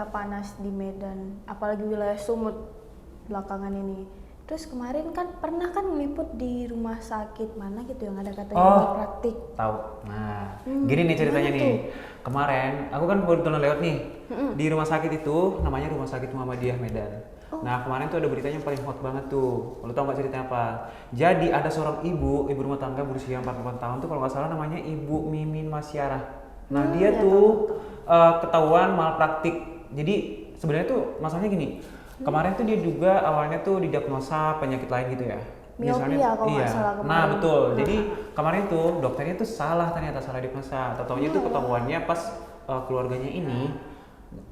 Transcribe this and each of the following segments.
cuaca panas di Medan, apalagi wilayah Sumut belakangan ini. Terus kemarin kan pernah kan ngeliput di rumah sakit mana gitu yang ada katanya praktik. Tahu. Nah, gini nih ceritanya nih. Kemarin aku kan kebetulan lewat nih di rumah sakit itu, namanya Rumah Sakit Muhammadiyah Medan. Nah, kemarin tuh ada beritanya yang paling hot banget tuh. Lo tau nggak ceritanya apa? Jadi ada seorang ibu rumah tangga berusia 48 tahun tuh kalau nggak salah namanya Ibu Mimin Masyarah. Nah, dia tuh ketahuan malpraktik. Jadi sebenarnya tuh masalahnya gini. Kemarin tuh dia juga awalnya tuh didiagnosa penyakit lain gitu ya. Miopia kalau nggak salah kemarin. Nah betul. Jadi kemarin tuh dokternya tuh ternyata salah diagnosa. Taunya tuh ketahuannya pas keluarganya ini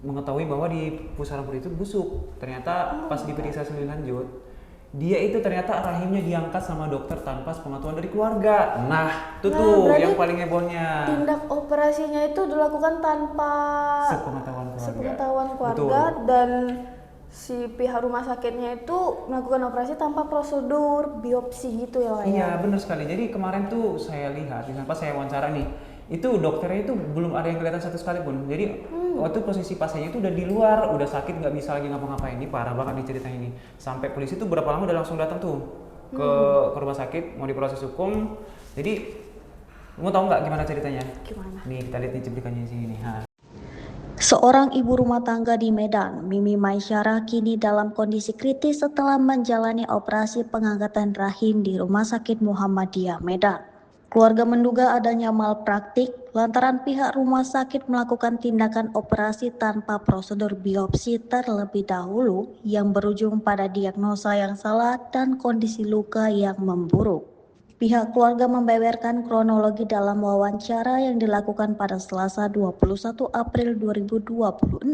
mengetahui bahwa di pusaran perut itu busuk. Ternyata pas diperiksa lebih lanjut, dia itu ternyata rahimnya diangkat sama dokter tanpa sepengetahuan dari keluarga. Nah, itu tuh yang paling hebohnya. Tindak operasinya itu dilakukan tanpa sepengetahuan keluarga dan si pihak rumah sakitnya itu melakukan operasi tanpa prosedur biopsi gitu ya. Iya, benar sekali. Jadi kemarin tuh saya lihat, pas saya wawancara nih, itu dokternya itu belum ada yang kelihatan satu sekalipun. Jadi waktu posisi pasiennya itu udah di luar, udah sakit nggak bisa lagi ngapa-ngapain. Ini parah banget nih ceritanya ini. Sampai polisi tuh berapa lama udah langsung datang tuh ke rumah sakit mau diproses hukum. Jadi mau tahu nggak gimana ceritanya? Gimana? Nih kita lihat nih cuplikannya di sini nih. Seorang ibu rumah tangga di Medan, Mimi Masyarah, kini dalam kondisi kritis setelah menjalani operasi pengangkatan rahim di Rumah Sakit Muhammadiyah Medan. Keluarga menduga adanya malpraktik lantaran pihak rumah sakit melakukan tindakan operasi tanpa prosedur biopsi terlebih dahulu yang berujung pada diagnosa yang salah dan kondisi luka yang memburuk. Pihak keluarga membeberkan kronologi dalam wawancara yang dilakukan pada Selasa 21 April 2026.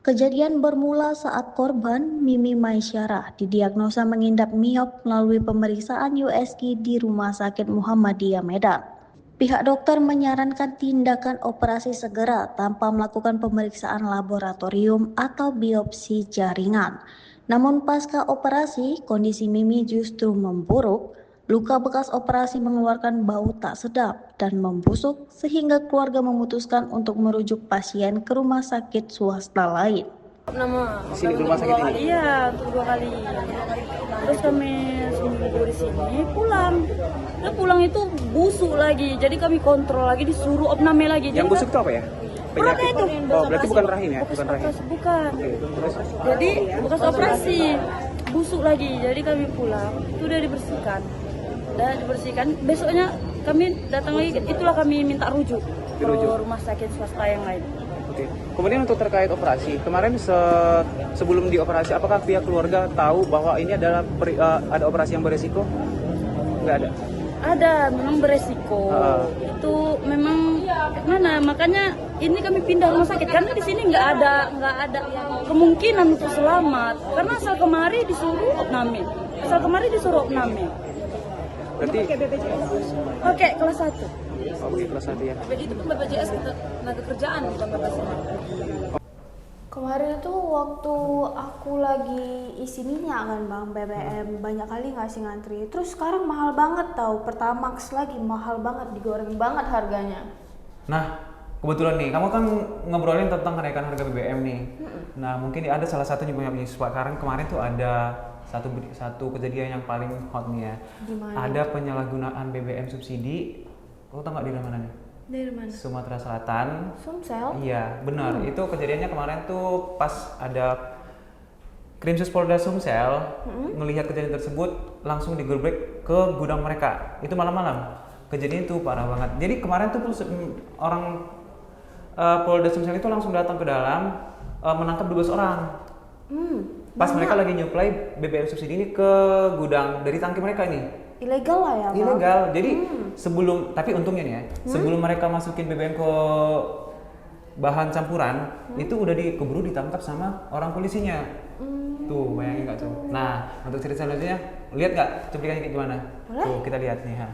Kejadian bermula saat korban Mimi Masyarah didiagnosa mengidap miop melalui pemeriksaan USG di Rumah Sakit Muhammadiyah Medan. Pihak dokter menyarankan tindakan operasi segera tanpa melakukan pemeriksaan laboratorium atau biopsi jaringan. Namun pasca operasi, kondisi Mimi justru memburuk. Luka bekas operasi mengeluarkan bau tak sedap dan membusuk sehingga keluarga memutuskan untuk merujuk pasien ke rumah sakit swasta lain. Sini rumah sakit ini? Iya, untuk 2 kali. Terus kami seminggu di sini pulang. Nah, pulang itu busuk lagi. Jadi kami kontrol lagi, disuruh opname lagi. Yang busuk itu apa ya? Penyakit itu. Oh, berarti bukan rahim ya? Bukan rahim. Bukan. Terus? Jadi bekas operasi busuk lagi. Jadi kami pulang, itu udah dibersihkan. Besoknya kami datang lagi, itulah kami minta rujuk ke rumah sakit swasta yang lain. Oke. Kemudian untuk terkait operasi, kemarin sebelum dioperasi, apakah pihak keluarga tahu bahwa ini adalah ada operasi yang beresiko? Nggak ada? Ada, memang beresiko. Itu memang mana? Makanya ini kami pindah rumah sakit karena di sini nggak ada kemungkinan untuk selamat. Karena asal kemari disuruh opname. Berarti Oke, kelas 1. Oke, kelas 1 ya. Jadi itu BPJS tenaga kerjaan bukan BPJS. Kemarin itu waktu aku lagi isi minyak kan bang, BBM banyak kali ngasih ngantri. Terus sekarang mahal banget tau, Pertamax lagi mahal banget, digoreng banget harganya. Nah, kebetulan nih, kamu kan ngobrolin tentang kenaikan harga BBM nih. Nah, mungkin ada salah satu yang punya sekarang kemarin tuh ada satu kejadian yang paling hot nih ya. Gimana? Ada penyalahgunaan BBM subsidi. Kamu tahu nggak di mana nih? Dari mana? Sumatera Selatan. Sumsel? Iya, benar. Itu kejadiannya kemarin tuh pas ada Krimsus Polda Sumsel ngelihat kejadian tersebut langsung digerbek ke gudang mereka. Itu malam-malam. Kejadian itu parah banget. Jadi kemarin tuh orang Polda Sumsel itu langsung datang ke dalam menangkap 12 orang. Pas mereka lagi nyuplai BBM subsidi ini ke gudang dari tangki mereka nih. Ilegal lah ya bang? Ilegal. Jadi tapi untungnya nih ya, sebelum mereka masukin BBM ke bahan campuran, itu udah keburu ditangkap sama orang polisinya. Tuh, bayangin nggak tuh? Nah, untuk cerita selanjutnya, lihat nggak cuplikannya kayak gimana? Boleh? Tuh, kita lihat nih ha.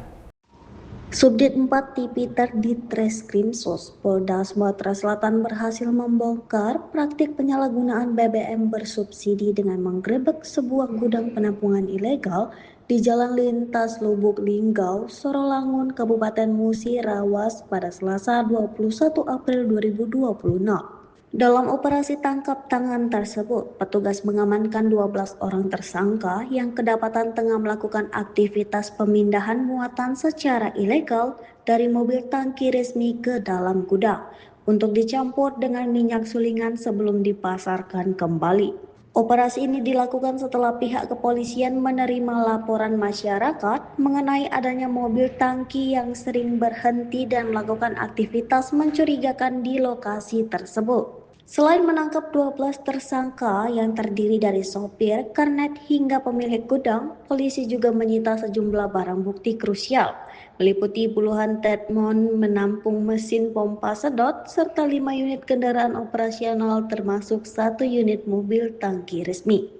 Subdit 4 Tipiter Ditreskrimsus Polda Sumatera Selatan berhasil membongkar praktik penyalahgunaan BBM bersubsidi dengan menggerebek sebuah gudang penampungan ilegal di Jalan Lintas Lubuk Linggau, Sorolangun, Kabupaten Musirawas pada Selasa 21 April 2026. Dalam operasi tangkap tangan tersebut, petugas mengamankan 12 orang tersangka yang kedapatan tengah melakukan aktivitas pemindahan muatan secara ilegal dari mobil tangki resmi ke dalam gudang untuk dicampur dengan minyak sulingan sebelum dipasarkan kembali. Operasi ini dilakukan setelah pihak kepolisian menerima laporan masyarakat mengenai adanya mobil tangki yang sering berhenti dan melakukan aktivitas mencurigakan di lokasi tersebut. Selain menangkap 12 tersangka yang terdiri dari sopir, kernet hingga pemilik gudang, polisi juga menyita sejumlah barang bukti krusial, meliputi puluhan tetmon menampung mesin pompa sedot, serta 5 unit kendaraan operasional termasuk 1 unit mobil tangki resmi.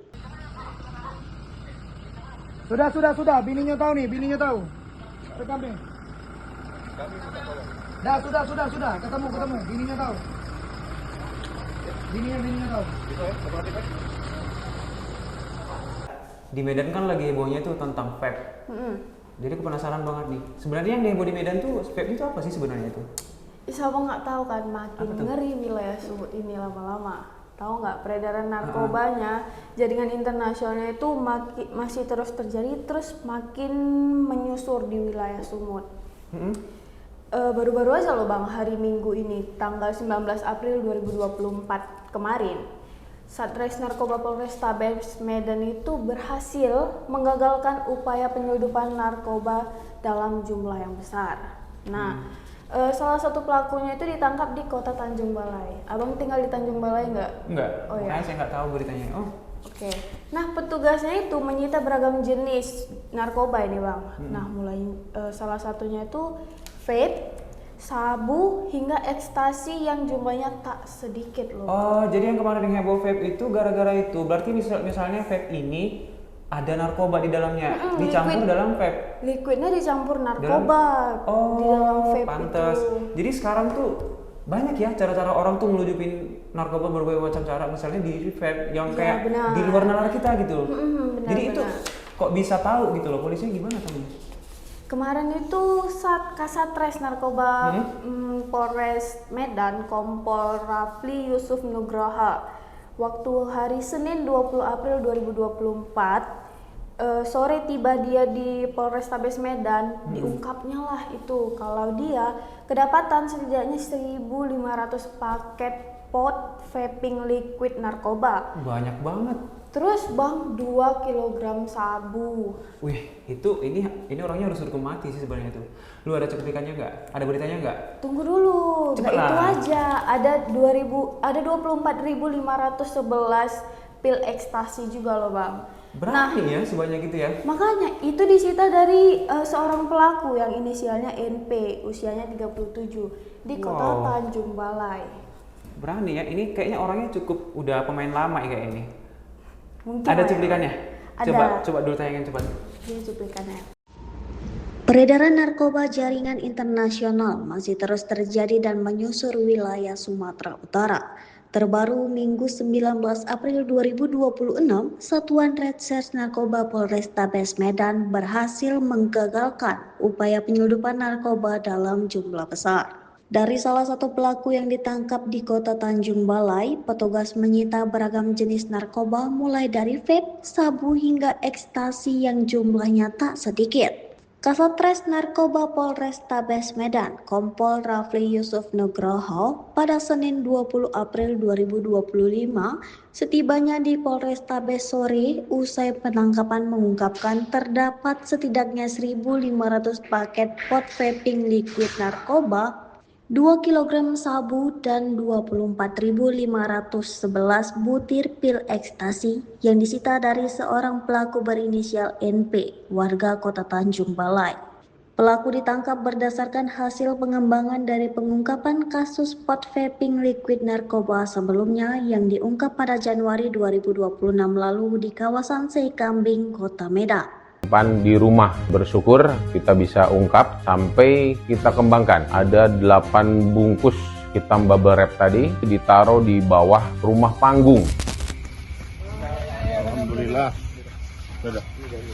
Sudah. Bininya tahu nih, bininya tahu. Rekam nih. Dah, sudah. Ketemu. Bininya tahu. Bininya tahu. Di Medan kan lagi hebohnya tuh tentang vape. Jadi aku penasaran banget nih. Sebenarnya yang heboh di Medan tuh vape itu apa sih sebenarnya tuh? Siapa nggak tahu kan, makin ngeri wilayah Sumut ini lama-lama. Tahu nggak, peredaran narkobanya, jaringan internasionalnya itu masih terus terjadi, terus makin menyusur di wilayah Sumut. Baru-baru aja loh Bang, hari Minggu ini, tanggal 19 April 2024 kemarin, Satres Narkoba Polrestabes Medan itu berhasil menggagalkan upaya penyelundupan narkoba dalam jumlah yang besar. Nah, salah satu pelakunya itu ditangkap di kota Tanjung Balai. Abang tinggal di Tanjung Balai nggak? Enggak, Oh ya. saya nggak tahu beritanya. Oh, Oke. Nah, petugasnya itu menyita beragam jenis narkoba ini Bang. Nah, mulai salah satunya itu vape, sabu, hingga ekstasi yang jumlahnya tak sedikit loh. oh, jadi yang kemarin yang heboh vape itu gara-gara itu. Berarti misalnya vape ini ada narkoba di dalamnya, dicampur liquid. dalam vape. Liquidnya dicampur narkoba di dalam vape pantes. itu. Jadi sekarang tuh banyak ya cara-cara orang tuh ngeludupin narkoba berbagai macam cara, misalnya di vape yang Iya, kayak benar. di luar nalar kita gitu. benar, Jadi itu benar. kok bisa tahu gitu loh, polisinya gimana tahu? Kemarin itu Kasatres Narkoba Polres Medan, Kompol Rafli Yusuf Nugroho, waktu hari Senin 20 April 2024 sore tiba dia di Polrestabes Medan, diungkapnya lah itu kalau dia kedapatan setidaknya 1.500 paket pot vaping liquid narkoba. Banyak banget. Terus Bang, 2 kilogram sabu. Wih, ini orangnya harus hukum mati sih sebenarnya itu. Lu ada cuplikannya nggak? Ada beritanya nggak? Tunggu dulu, nggak Cepet itu lah. aja. Ada 24.511 pil ekstasi juga loh Bang. Berani ya sebanyak itu ya? Makanya itu disita dari seorang pelaku yang inisialnya NP, usianya 37 di kota Wow. Tanjung Balai. Berani ya, ini kayaknya orangnya cukup udah pemain lama ya kayak ini. Mungkin Ada ya. cuplikannya? Ada. Coba dulu tayangin cepat. Ini cuplikannya. Peredaran narkoba jaringan internasional masih terus terjadi dan menyusur wilayah Sumatera Utara. Terbaru Minggu 19 April 2026, Satuan Reserse Narkoba Polrestabes Medan berhasil menggagalkan upaya penyeludupan narkoba dalam jumlah besar. Dari salah satu pelaku yang ditangkap di kota Tanjung Balai, petugas menyita beragam jenis narkoba mulai dari vape, sabu hingga ekstasi yang jumlahnya tak sedikit. Kasatres Narkoba Polrestabes Medan, Kompol Rafli Yusuf Nugroho, pada Senin 20 April 2025, setibanya di Polrestabes sore, usai penangkapan mengungkapkan terdapat setidaknya 1.500 paket pot vaping liquid narkoba, 2 kg sabu dan 24.511 butir pil ekstasi yang disita dari seorang pelaku berinisial NP, warga kota Tanjung Balai. Pelaku ditangkap berdasarkan hasil pengembangan dari pengungkapan kasus pot vaping liquid narkoba sebelumnya yang diungkap pada Januari 2026 lalu di kawasan Seikambing, Kota Medan. Di rumah, bersyukur kita bisa ungkap sampai kita kembangkan. Ada 8 bungkus hitam bubble wrap tadi ditaruh di bawah rumah panggung. Alhamdulillah.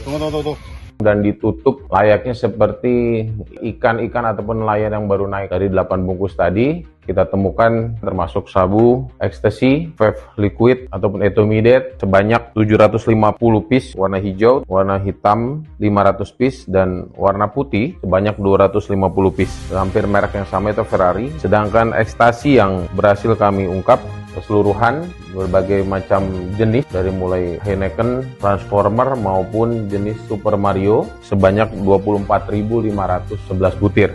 Tunggu. Dan ditutup layaknya seperti ikan-ikan ataupun nelayan yang baru naik. Dari 8 bungkus tadi kita temukan termasuk sabu, ekstasi, vape liquid ataupun etomidate sebanyak 750 piece warna hijau, warna hitam 500 piece, dan warna putih sebanyak 250 piece. Hampir merek yang sama itu Ferrari. Sedangkan ekstasi yang berhasil kami ungkap keseluruhan berbagai macam jenis dari mulai Heineken, Transformer maupun jenis Super Mario sebanyak 24.511 butir.